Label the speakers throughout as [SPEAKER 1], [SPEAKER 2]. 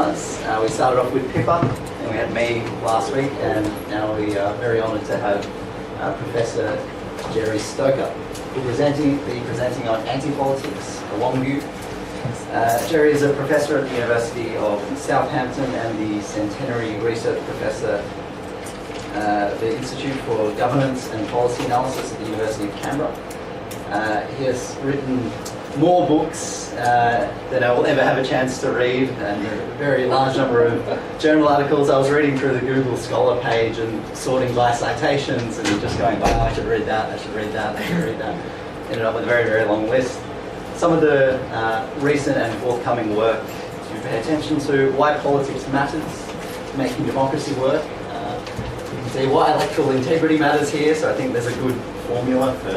[SPEAKER 1] We started off with Pippa, and we had me last week, and now we are very honoured to have Professor Gerry Stoker, who will be presenting on anti-politics, a long view. Gerry is a professor at the University of Southampton and the Centenary Research Professor at the Institute for Governance and Policy Analysis at the University of Canberra. He has written more books than I will ever have a chance to read, and a very large number of journal articles. I was reading through the Google Scholar page and sorting by citations and just going, oh, I should read that, I should read that, I should read that. Ended up with a very, very long list. Some of the recent and forthcoming work to pay attention to: why politics matters, making democracy work. You can see why electoral integrity matters here, so I think there's a good formula for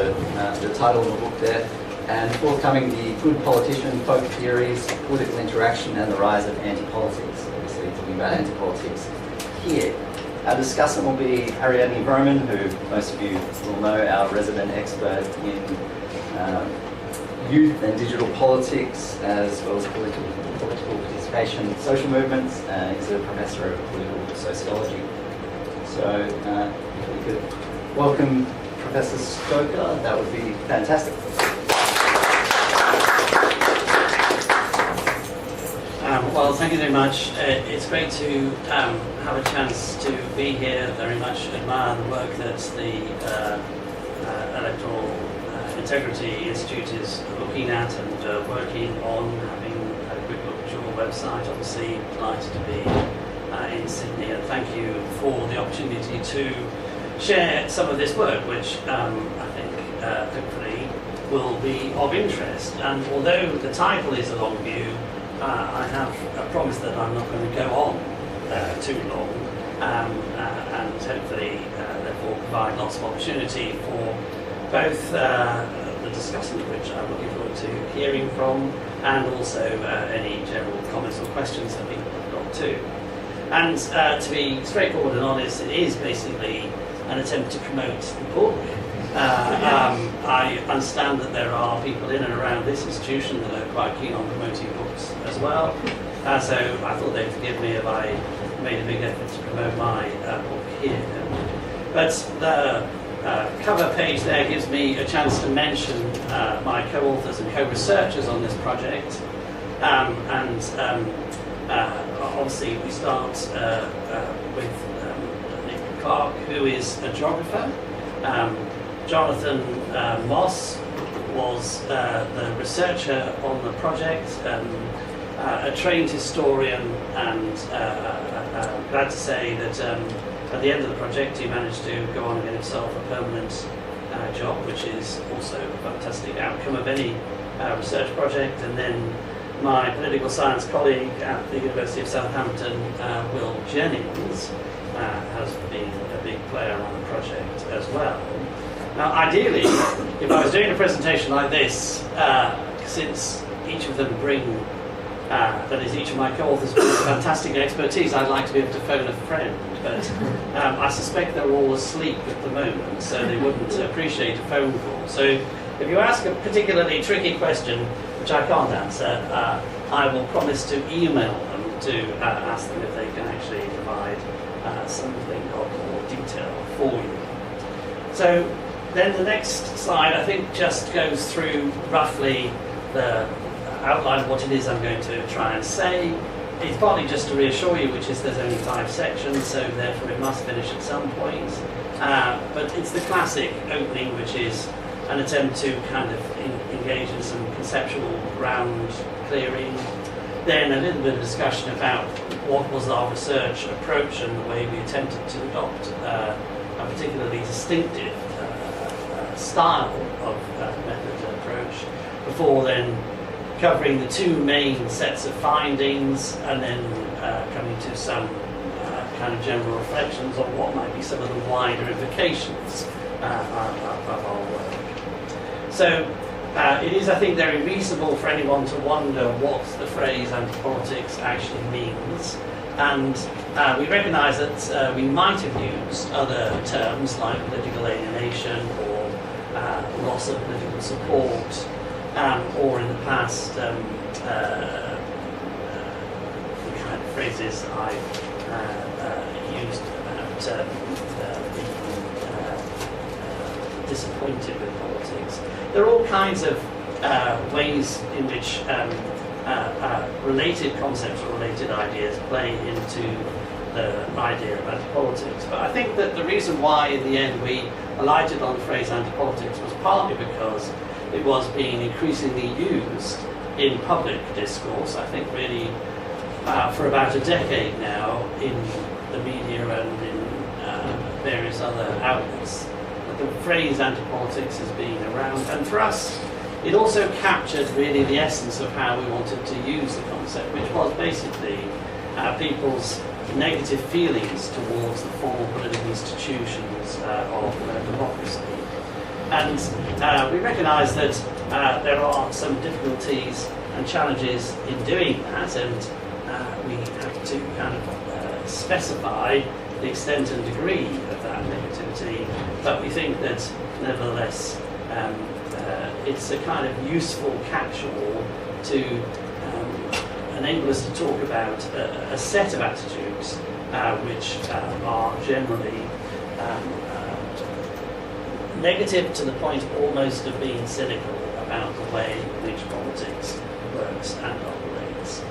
[SPEAKER 1] the title of the book there. And forthcoming, the good politician, folk theories, political interaction, and the rise of anti-politics. Obviously, talking about anti-politics here. Our discussant will be Ariadne Vroman, who most of you will know, our resident expert in youth and digital politics, as well as political participation in social movements. He's a professor of political sociology. So, if we could welcome Professor Stoker, that would be fantastic.
[SPEAKER 2] Well, thank you very much. It's great to have a chance to be here. Very much admire the work that the Electoral Integrity Institute is looking at and working on. Having had a quick look at your website, obviously delighted to be in Sydney, and thank you for the opportunity to share some of this work, which I think hopefully will be of interest. And although the title is a long view, I have a promise that I'm not going to go on too long, and hopefully therefore provide lots of opportunity for both the discussion, which I'm looking forward to hearing from, and also any general comments or questions that people have got too. And to be straightforward and honest, it is basically an attempt to promote the book. I understand that there are people in and around this institution that are quite keen on promoting books as well, so I thought they'd forgive me if I made a big effort to promote my book here. But the cover page there gives me a chance to mention my co-authors and co-researchers on this project, and obviously we start with Nick Clark, who is a geographer. Jonathan Moss was the researcher on the project, a trained historian, and glad to say that at the end of the project he managed to go on and get himself a permanent job, which is also a fantastic outcome of any research project. And then my political science colleague at the University of Southampton, Will Jennings, has been a big player on the project as well. Now, ideally, if I was doing a presentation like this, since each of them bring, that is, each of my co-authors brings fantastic expertise, I'd like to be able to phone a friend, but I suspect they're all asleep at the moment, so they wouldn't appreciate a phone call. So if you ask a particularly tricky question, which I can't answer, I will promise to email them to ask them if they can actually provide something of more detail for you. So then the next slide, I think, just goes through roughly the outline of what it is I'm going to try and say. It's partly just to reassure you, which is there's only 5 sections, so therefore it must finish at some point. But it's the classic opening, which is an attempt to kind of engage in some conceptual ground clearing. Then a little bit of discussion about what was our research approach and the way we attempted to adopt a particularly distinctive style of method and approach, before then covering the 2 main sets of findings, and then coming to some kind of general reflections on what might be some of the wider implications of our work. So it is, I think, very reasonable for anyone to wonder what the phrase anti-politics actually means, and we recognise that we might have used other terms like political alienation or loss of political support, or in the past the kind of phrases I've used about being disappointed with politics. There are all kinds of ways in which related concepts or related ideas play into the idea of anti-politics. But I think that the reason why in the end we alighted on the phrase anti-politics was partly because it was being increasingly used in public discourse, I think really for about a decade now in the media and in various other outlets. The phrase anti-politics has been around, and for us it also captured really the essence of how we wanted to use the concept, which was basically people's negative feelings towards the formal political institutions of democracy. And we recognise that there are some difficulties and challenges in doing that, and we have to kind of specify the extent and degree of that negativity, but we think that nevertheless it's a kind of useful catch-all to enable us to talk about a set of attitudes which are generally negative to the point almost of being cynical about the way in which politics works and operates.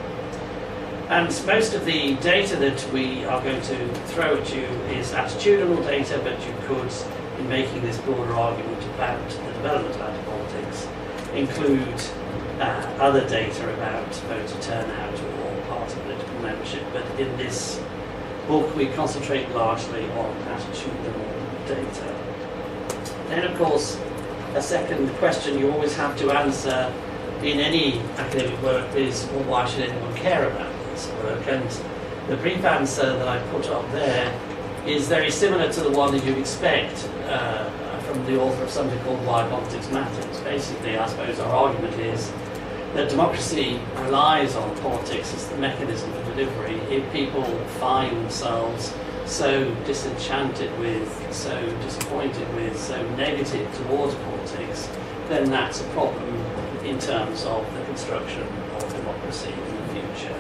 [SPEAKER 2] And most of the data that we are going to throw at you is attitudinal data, but you could, in making this broader argument about the development of anti-politics, include other data about voter turnout or party political membership. But in this book we concentrate largely on attitudinal data. Then of course a second question you always have to answer in any academic work is, well, why should anyone care about this work? And the brief answer that I put up there is very similar to the one that you'd expect from the author of something called Why Politics Matters. Basically, I suppose our argument is that democracy relies on politics as the mechanism for delivery. If people find themselves so disenchanted with, so disappointed with, so negative towards politics, then that's a problem in terms of the construction of democracy in the future.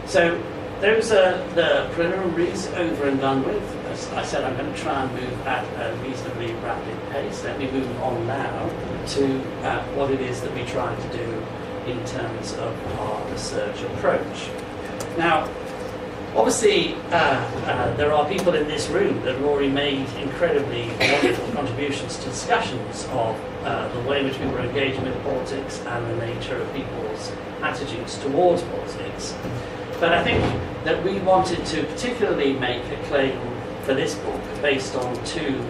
[SPEAKER 2] So those are the preliminaries over and done with. As I said, I'm going to try and move at a reasonably rapid pace. Let me move on now to what it is that we try to do in terms of our research approach. Now, obviously, there are people in this room that have already made incredibly wonderful contributions to discussions of the way in which people are engaging with politics and the nature of people's attitudes towards politics. But I think that we wanted to particularly make a claim for this book based on two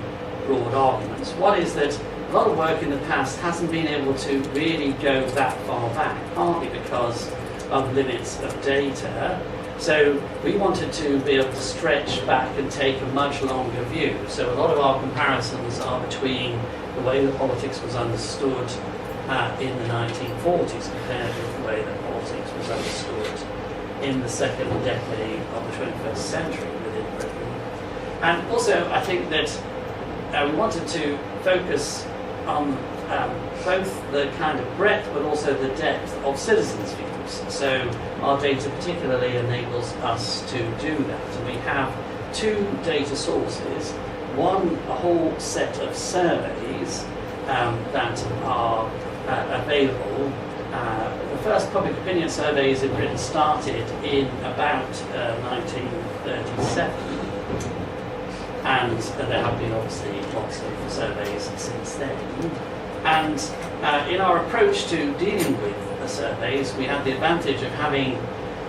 [SPEAKER 2] broad arguments. One is that a lot of work in the past hasn't been able to really go that far back, partly because of limits of data. So we wanted to be able to stretch back and take a much longer view. So a lot of our comparisons are between the way that politics was understood in the 1940s compared with the way that politics was understood in the second decade of the 21st century within Britain. And also I think that we wanted to focus on both the kind of breadth but also the depth of citizens' views. So our data particularly enables us to do that. And we have two data sources. One, a whole set of surveys that are available. The first public opinion surveys in Britain started in about 1937. And there have been obviously lots of surveys since then. And in our approach to dealing with the surveys, we had the advantage of having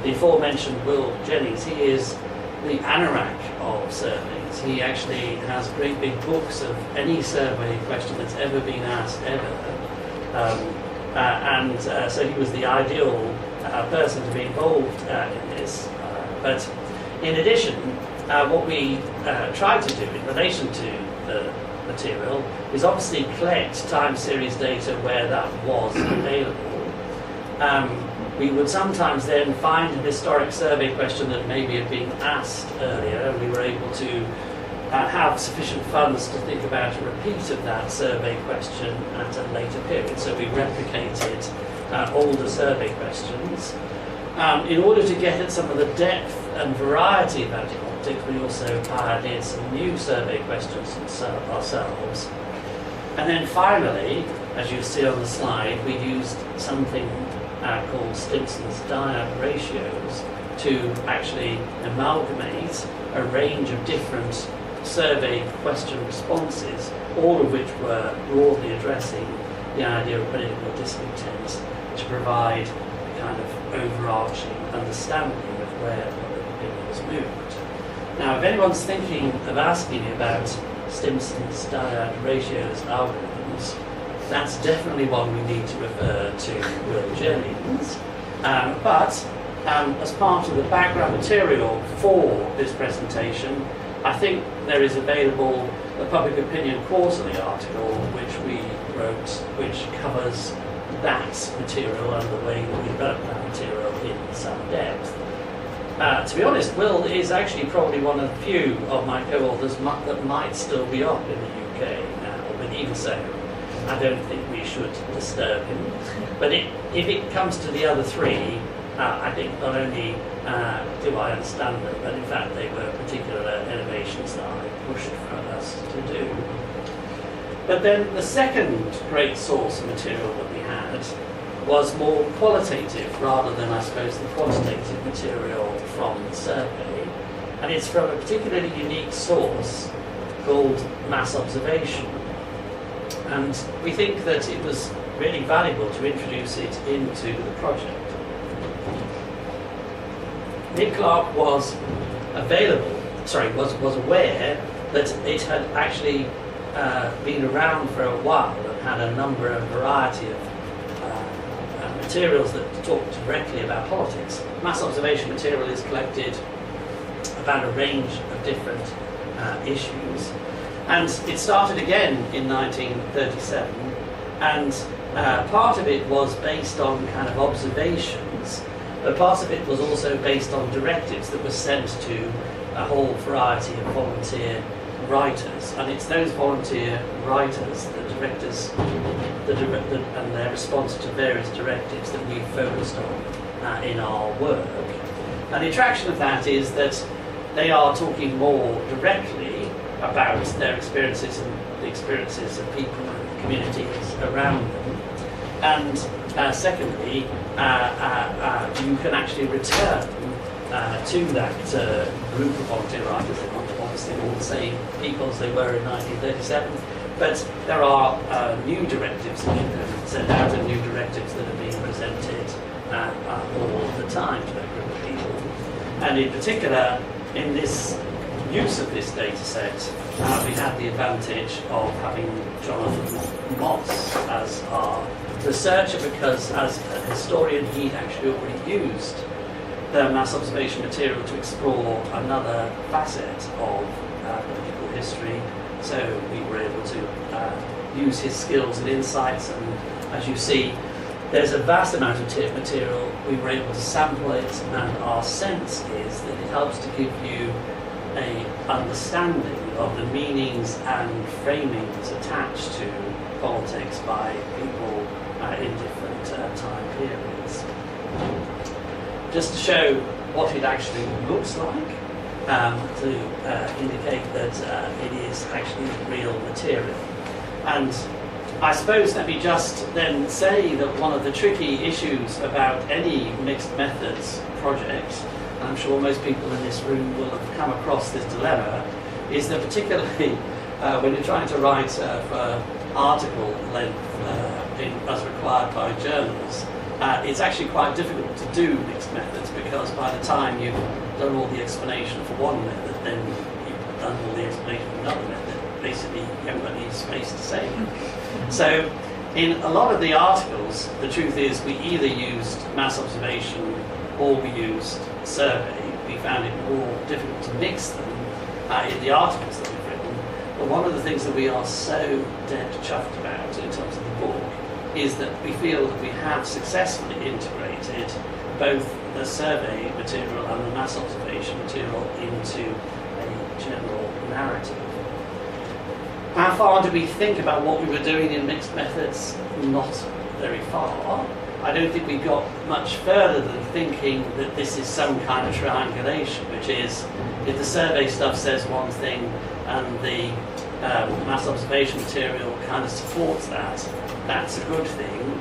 [SPEAKER 2] the aforementioned Will Jennings. He is the anorak of surveys. He actually has great big books of any survey question that's ever been asked ever. So he was the ideal person to be involved in this. But in addition, what we tried to do in relation to the material is obviously collect time series data where that was available. We would sometimes then find a historic survey question that maybe had been asked earlier, and we were able to have sufficient funds to think about a repeat of that survey question at a later period. So we replicated older survey questions. In order to get at some of the depth and variety of anti-politics, we also pioneered some new survey questions ourselves. And then finally, as you see on the slide, we used something called Stimpson's dyad ratios to actually amalgamate a range of different survey question responses, all of which were broadly addressing the idea of political discontent, to provide a kind of overarching understanding of where public opinion has moved. Now, if anyone's thinking of asking me about Stimpson's dyad ratios algorithms, that's definitely one we need to refer to Will Jennings. But as part of the background material for this presentation, I think there is available a Public Opinion Quarterly article which we wrote, which covers that material and the way that we developed that material in some depth. To be honest, Will is actually probably one of the few of my co-authors that might still be up in the UK now, but even so, I don't think we should disturb him. But if it comes to the other three, I think not only do I understand them, but in fact they were particular innovations that I pushed for us to do. But then the second great source of material that we had was more qualitative rather than, I suppose, the quantitative material from the survey. And it's from a particularly unique source called mass observation. And we think that it was really valuable to introduce it into the project. Nick Clark was aware that it had actually been around for a while and had a number of variety of materials that talk directly about politics. Mass observation material is collected about a range of different issues. And it started again in 1937, and part of it was based on kind of observations, but part of it was also based on directives that were sent to a whole variety of volunteer writers. And it's those volunteer writers, the directors, and their response to various directives that we focused on in our work. And the attraction of that is that they are talking more directly about their experiences and the experiences of people and communities around them. And secondly, you can actually return to that group of volunteer writers. They're not obviously all the same people as they were in 1937, but there are new directives that you can send out, and new directives that are being presented all the time to that group of people. And in particular, in this use of this data set, we had the advantage of having Jonathan Moss as our researcher, because as a historian he'd actually already used the mass observation material to explore another facet of political history. So we were able to use his skills and insights, and as you see, there's a vast amount of material. We were able to sample it, and our sense is that it helps to give you an understanding of the meanings and framings attached to politics by people in different time periods. Just to show what it actually looks like, to indicate that it is actually real material. And I suppose let me just then say that one of the tricky issues about any mixed methods project, and I'm sure most people in this room will have come across this dilemma, is that particularly when you're trying to write for article length as required by journals, it's actually quite difficult to do mixed methods, because by the time you've done all the explanation for one method, then you've done all the explanation for another method. Basically, you haven't got any space to say. So, in a lot of the articles, the truth is we either used mass observation or we used survey. We found it more difficult to mix them in the articles that we've written. But one of the things that we are so dead chuffed about in terms of the book is that we feel that we have successfully integrated both the survey material and the mass observation material into a general narrative. How far did we think about what we were doing in mixed methods? Not very far. I don't think we got much further than thinking that this is some kind of triangulation, which is if the survey stuff says one thing and the mass observation material kind of supports that, that's a good thing.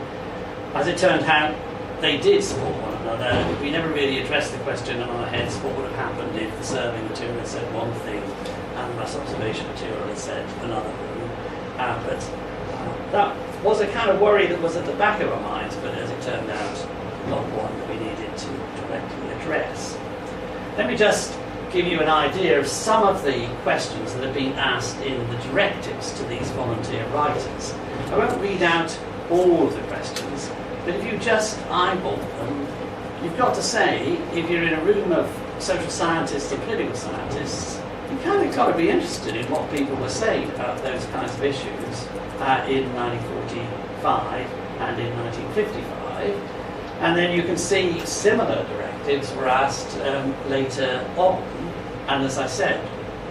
[SPEAKER 2] As it turned out, they did support one another. We never really addressed the question in our heads, what would have happened if the survey material had said one thing and the mass observation material had said another thing. But that was a kind of worry that was at the back of our minds, but as it turned out, not one that we needed to directly address. Let me just give you an idea of some of the questions that have been asked in the directives to these volunteer writers. I won't read out all of the questions, but if you just eyeball them, you've got to say, if you're in a room of social scientists and political scientists, you kind of got to be interested in what people were saying about those kinds of issues in 1945 and in 1955. And then you can see similar directives were asked later on. And as I said,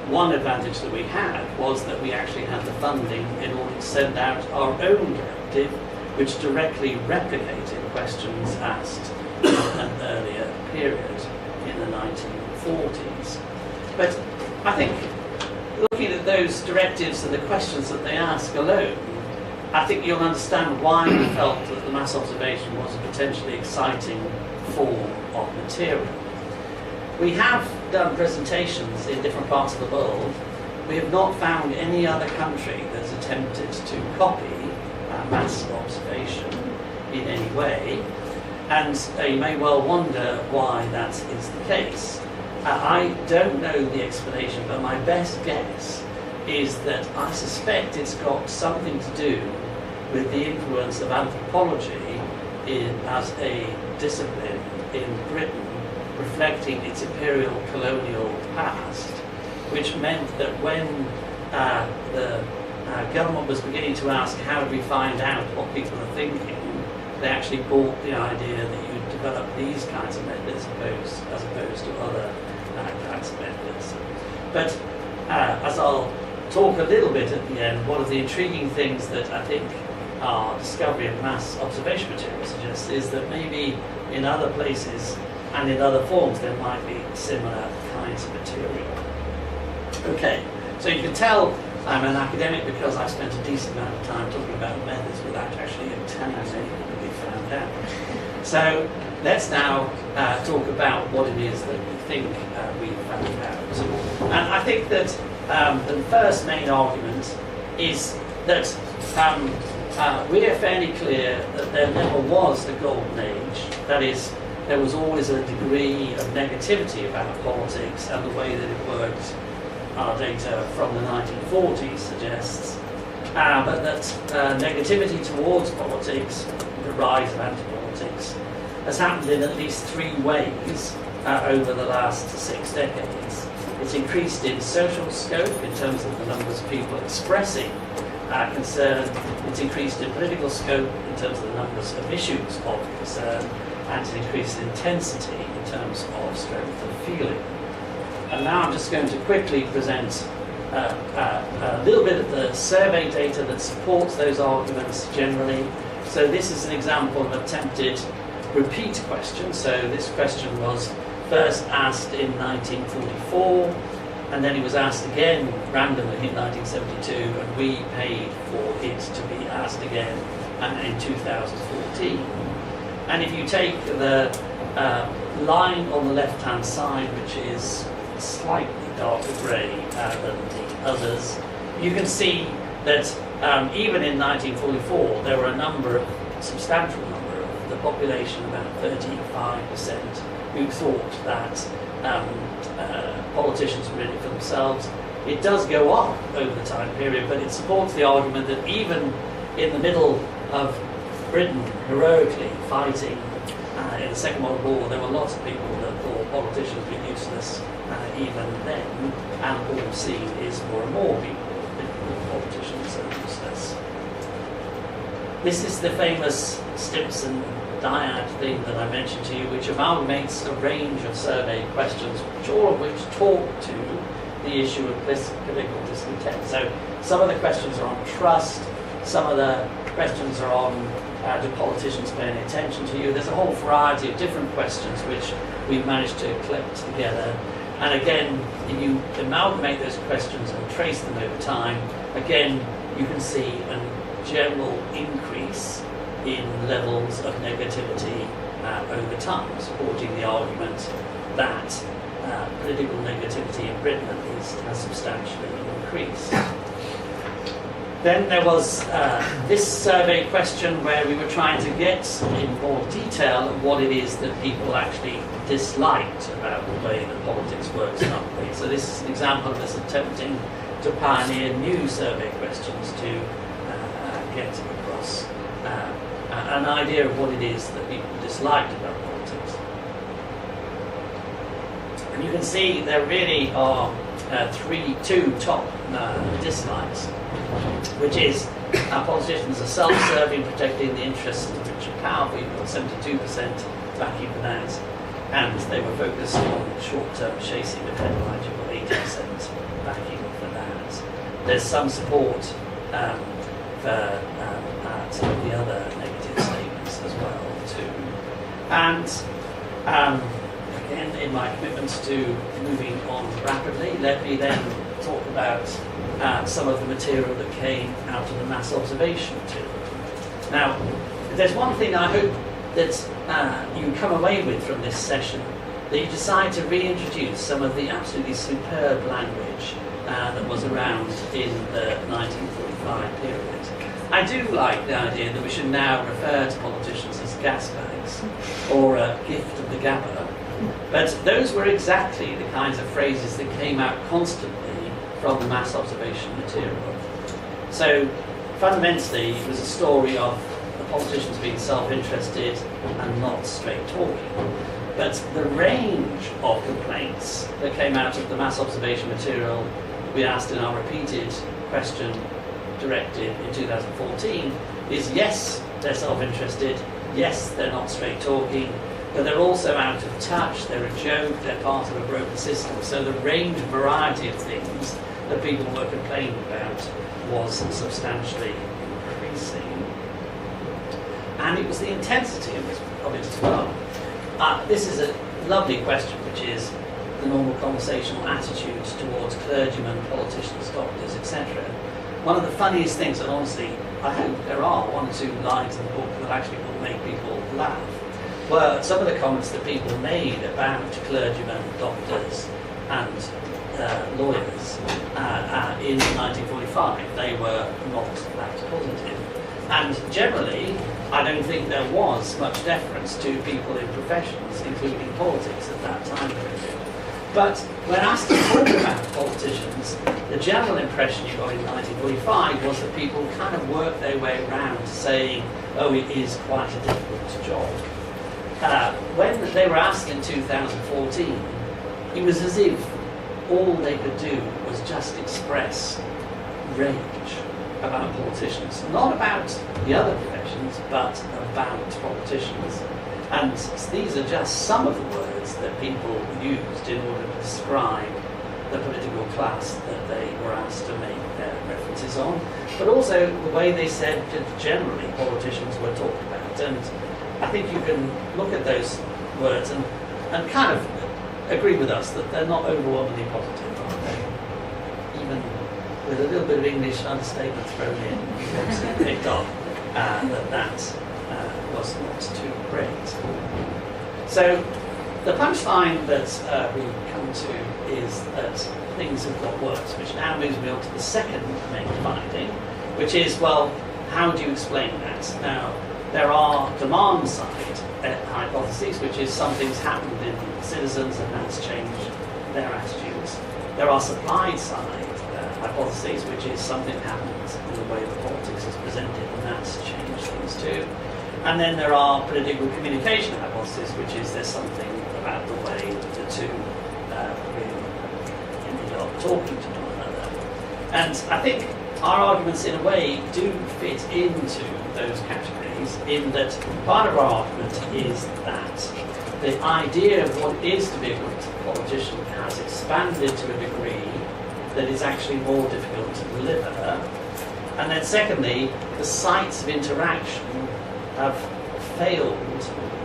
[SPEAKER 2] one advantage that we had was that we actually had the funding in order to send out our own directive, which directly replicated questions asked in an earlier period in the 1940s. But I think looking at those directives and the questions that they ask alone, I think you'll understand why we felt that the mass observation was a potentially exciting form of material. We have done presentations in different parts of the world. We have not found any other country that's attempted to copy mass observation in any way, and you may well wonder why that is the case. I don't know the explanation, but my best guess is that I suspect it's got something to do with the influence of anthropology as a discipline in Britain, reflecting its imperial colonial past, which meant that when the government was beginning to ask how do we find out what people are thinking, they actually bought the idea that you would develop these kinds of methods as opposed to other kinds of methods. But as I'll talk a little bit at the end, one of the intriguing things that I think our discovery of mass observation material suggests is that maybe in other places and in other forms there might be similar kinds of material. Okay, so you can tell I'm an academic because I've spent a decent amount of time talking about methods without actually telling us anything that we found out. So let's now talk about what it is that we think we found out. And I think that the first main argument is that we are fairly clear that there never was a golden age. That is, there was always a degree of negativity about politics and the way that it worked. Our data from the 1940s suggests, but that negativity towards politics, the rise of anti-politics, has happened in at least three ways over the last 6 decades. It's increased in social scope in terms of the numbers of people expressing concern. It's increased in political scope in terms of the numbers of issues of concern, and it's increased in intensity in terms of strength of feeling. And now I'm just going to quickly present a little bit of the survey data that supports those arguments generally. So this is an example of attempted repeat question. So this question was first asked in 1944, and then it was asked again randomly in 1972, and we paid for it to be asked again in 2014. And if you take the line on the left-hand side, which is slightly darker grey than the others, you can see that even in 1944 there were a substantial number of the population, about 35%, who thought that politicians were in it for themselves. It does go up over the time period, but it supports the argument that even in the middle of Britain heroically fighting in the Second World War, there were lots of people that thought politicians were useless even then, and what we've seen is more and more people that thought politicians are useless. This is the famous Stimson dyad thing that I mentioned to you, which amalgamates a range of survey questions, all of which talk to the issue of political discontent. So some of the questions are on trust, some of the questions are on do politicians pay any attention to you? There's a whole variety of different questions which we've managed to collect together. And again, if you amalgamate those questions and trace them over time, again, you can see a general increase in levels of negativity over time, supporting the argument that political negativity in Britain at least has substantially increased. Then there was this survey question where we were trying to get in more detail what it is that people actually disliked about the way that politics works in our place. So this is an example of us attempting to pioneer new survey questions to get across an idea of what it is that people disliked about politics. And you can see there really are two top dislikes, which is our politicians are self-serving, protecting the interests of the rich and powerful. You've got 72% backing for that, and they were focused on short-term chasing of headlines. You've got 80% backing for that. There's some support for some of the other negative statements as well too. And again, in my commitment to moving on rapidly, let me then talk about some of the material that came out of the mass observation material. Now, there's one thing I hope that you come away with from this session, that you decide to reintroduce some of the absolutely superb language that was around in the 1945 period. I do like the idea that we should now refer to politicians as gas bags or a gift of the gabber, but those were exactly the kinds of phrases that came out constantly from the mass observation material. So fundamentally it was a story of the politicians being self-interested and not straight talking. But the range of complaints that came out of the mass observation material we asked in our repeated question directive in 2014 is yes, they're self-interested, yes, they're not straight talking, but they're also out of touch, they're a joke, they're part of a broken system. So the range and variety of things that people were complaining about was substantially increasing. And it was the intensity of it as well. This is a lovely question, which is the normal conversational attitudes towards clergymen, politicians, doctors, etc. One of the funniest things, and honestly, I hope there are one or two lines in the book that actually will make people laugh, were some of the comments that people made about clergymen, doctors, and lawyers in 1945. They were not that positive. And generally, I don't think there was much deference to people in professions, including politics, at that time period. But when asked to talk about politicians, the general impression you got in 1945 was that people kind of worked their way around saying, oh, it is quite a difficult job. When they were asked in 2014, it was as if all they could do was just express rage about politicians. Not about the other professions, but about politicians. And these are just some of the words that people used in order to describe the political class that they were asked to make their references on, but also the way they said that generally politicians were talked about. And I think you can look at those words and kind of agree with us that they're not overwhelmingly positive, are they? Even with a little bit of English understatement thrown in, you obviously picked up that was not too great. So the punchline that we come to is that things have got worse, which now moves me on to the second main finding, which is, well, how do you explain that? Now, there are demand-side hypotheses, which is something's happened in citizens and that's changed their attitudes. There are supply-side hypotheses, which is something happens in the way that politics is presented and that's changed things too. And then there are political communication hypotheses, which is there's something about the way the two really ended up talking to one another. And I think our arguments in a way do fit into those categories, in that part of our argument is that the idea of what it is to be a good politician has expanded to a degree that is actually more difficult to deliver. And then secondly, the sites of interaction have failed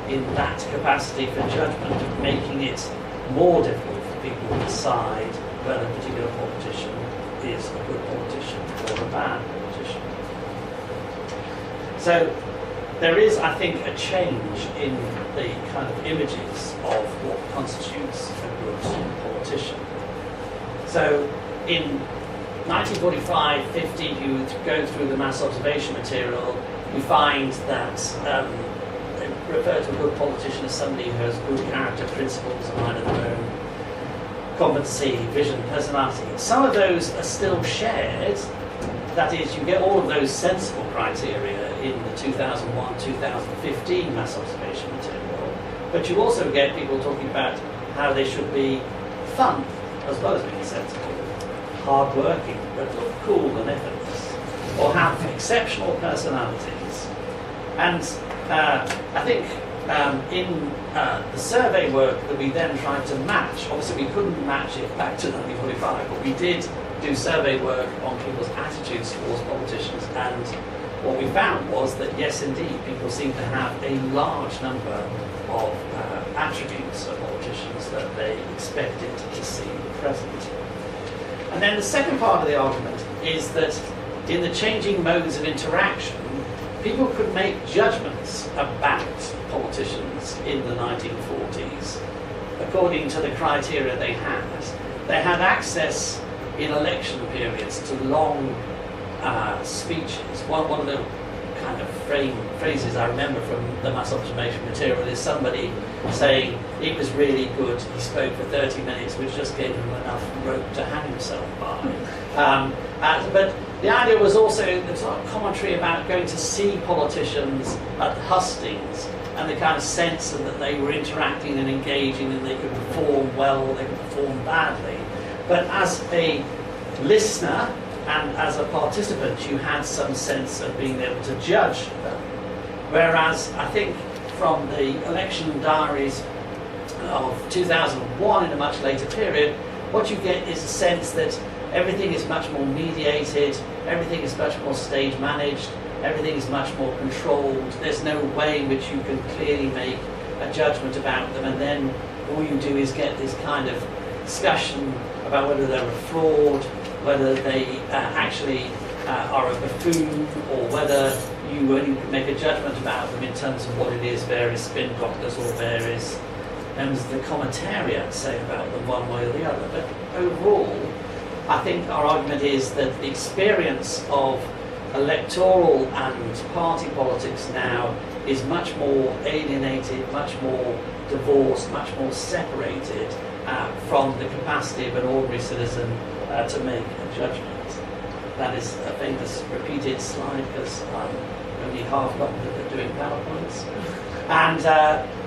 [SPEAKER 2] in that capacity for judgment, making it more difficult for people to decide whether a particular politician is a good politician or a bad politician. So there is, I think, a change in the kind of images of what constitutes a good politician. So in 1945-50, you go through the mass observation material, you find that they refer to a good politician as somebody who has good character, principles, a mind of their own, competency, vision, personality. Some of those are still shared. That is, you get all of those sensible criteria in the 2001-2015 mass observation material, but you also get people talking about how they should be fun as well as being sensible, hard-working, but look cool and effortless, or have exceptional personalities. And I think in the survey work that we then tried to match, obviously we couldn't match it back to 1945, but we did do survey work on people's attitudes towards politicians, and what we found was that yes, indeed, people seem to have a large number of attributes of politicians that they expected to see present. And then the second part of the argument is that in the changing modes of interaction, people could make judgments about politicians in the 1940s according to the criteria they had. They had access in election periods to long speeches. One of the kind of phrases I remember from the mass observation material is somebody saying it was really good, he spoke for 30 minutes, which just gave him enough rope to hang himself by. But the idea was also the sort of commentary about going to see politicians at hustings and the kind of sense that they were interacting and engaging and they could perform well or they could perform badly. But as a listener and as a participant, you had some sense of being able to judge them. Whereas I think from the election diaries of 2001 in a much later period, what you get is a sense that everything is much more mediated, everything is much more stage managed, everything is much more controlled. There's no way in which you can clearly make a judgment about them, and then all you do is get this kind of discussion about whether they're a fraud, whether they actually are a buffoon, or whether you only can make a judgment about them in terms of what it is various spin doctors or various members of the commentariat say about them one way or the other. But overall, I think our argument is that the experience of electoral and party politics now is much more alienated, much more divorced, much more separated from the capacity of an ordinary citizen to make a judgment. That is a famous repeated slide because I'm only half got good at doing PowerPoints. And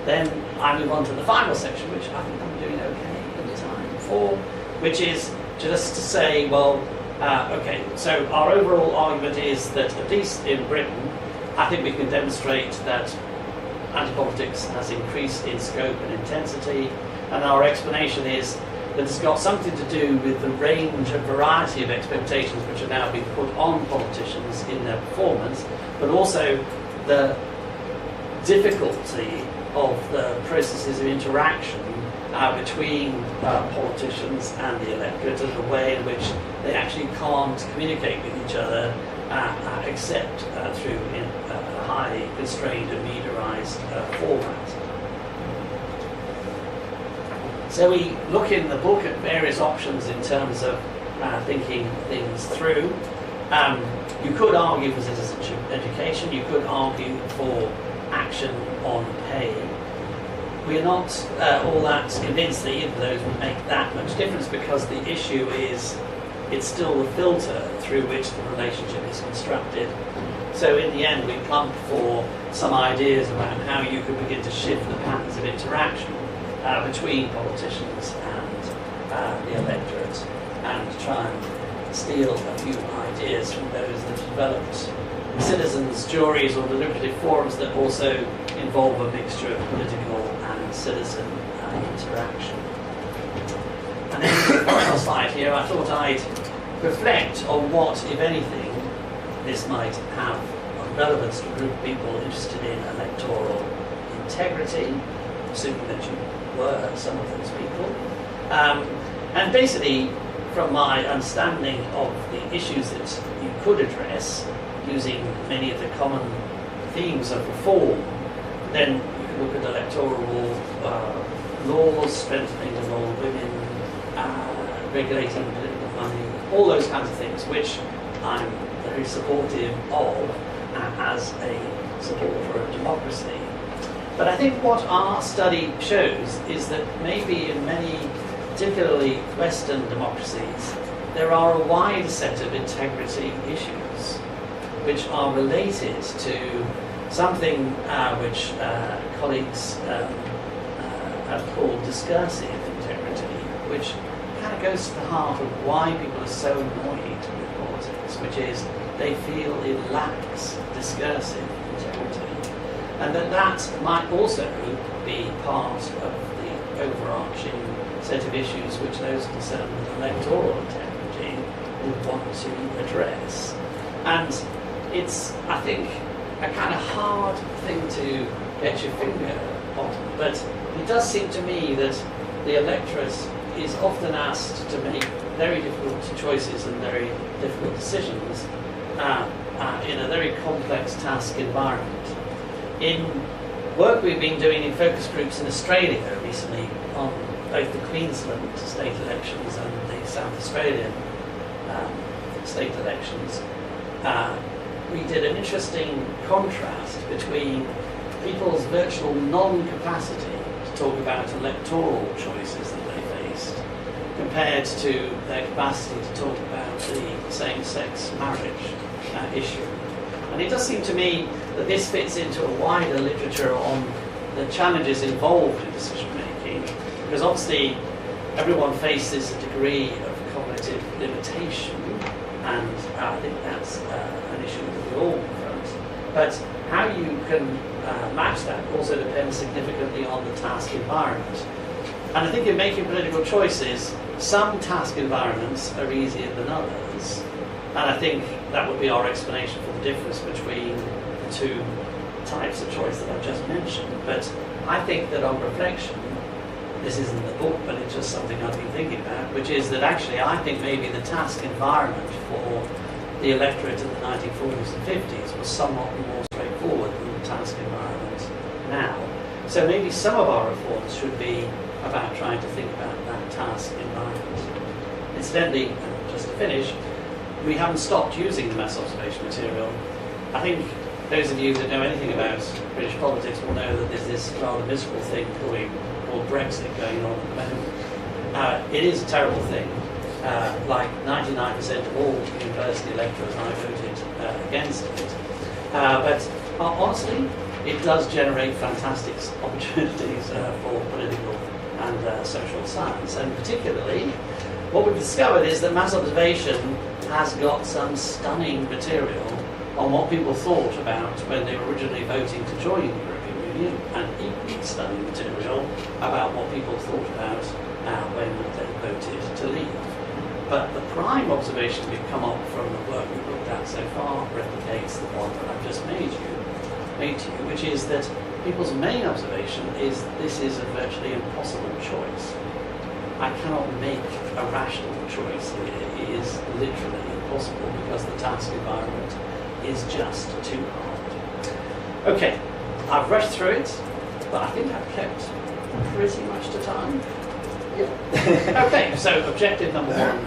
[SPEAKER 2] then I move on to the final section, which I think I'm doing okay in the time for, which is just to say, well, okay, so our overall argument is that, at least in Britain, I think we can demonstrate that anti-politics has increased in scope and intensity, and our explanation is that it's got something to do with the range and variety of expectations which are now being put on politicians in their performance, but also the difficulty of the processes of interaction between politicians and the electorate, and the way in which they actually can't communicate with each other except through a highly constrained and mediarised format. So we look in the book at various options in terms of thinking things through. You could argue for citizenship education, you could argue for action on pay. We're not all that convinced that either of those would make that much difference, because the issue is it's still the filter through which the relationship is constructed. So in the end we plump for some ideas about how you could begin to shift the patterns of interaction between politicians and the electorate, and try and steal a few ideas from those that developed citizens' juries or deliberative forums that also involve a mixture of political and citizen interaction. And then the final slide here, I thought I'd reflect on what, if anything, this might have relevance to a group of people interested in electoral integrity, assuming that you were some of those people. And basically, from my understanding of the issues that you could address using many of the common themes of reform, then you can look at electoral laws, strengthening the role of women, regulating political money, all those kinds of things, which I'm very supportive of as a supporter of democracy. But I think what our study shows is that maybe in many, particularly Western democracies, there are a wide set of integrity issues which are related to something which colleagues have called discursive integrity, which kind of goes to the heart of why people are so annoyed with politics, which is they feel it lacks discursive integrity. And that might also be part of the overarching set of issues which those concerned with electoral integrity would want to address. And it's, I think, a kind of hard thing to get your finger on, but it does seem to me that the electorate is often asked to make very difficult choices and very difficult decisions in a very complex task environment. In work we've been doing in focus groups in Australia recently on both the Queensland state elections and the South Australian state elections, we did an interesting contrast between people's virtual non-capacity to talk about electoral choices that they faced compared to their capacity to talk about the same-sex marriage issue. And it does seem to me that this fits into a wider literature on the challenges involved in decision-making, because obviously everyone faces a degree of cognitive limitation, and I think that's an issue that we all confront. But how you can match that also depends significantly on the task environment. And I think in making political choices, some task environments are easier than others. And I think that would be our explanation for the difference between the two types of choice that I've just mentioned. But I think that on reflection, this isn't the book, but it's just something I've been thinking about, which is that actually I think maybe the task environment for the electorate in the 1940s and 50s was somewhat more straightforward than the task environment now. So maybe some of our reforms should be about trying to think about that task environment. Incidentally, just to finish, we haven't stopped using the mass observation material. I think those of you that know anything about British politics will know that there's this rather miserable thing called Brexit going on at the moment. It is a terrible thing. Like 99% of all university lecturers I voted against it. But honestly, it does generate fantastic opportunities for political and social science. And particularly, what we've discovered is that mass observation has got some stunning material on what people thought about when they were originally voting to join the European Union, and equally stunning material about what people thought about when they voted to leave. But the prime observation we've come up from the work we've looked at so far replicates the one that I've just made to you, which is that people's main observation is this is a virtually impossible choice. I cannot make a rational choice here. It is literally impossible because the task environment is just too hard. Okay, I've rushed through it, but I think I've kept pretty much to time. Yeah. Okay, so objective number one.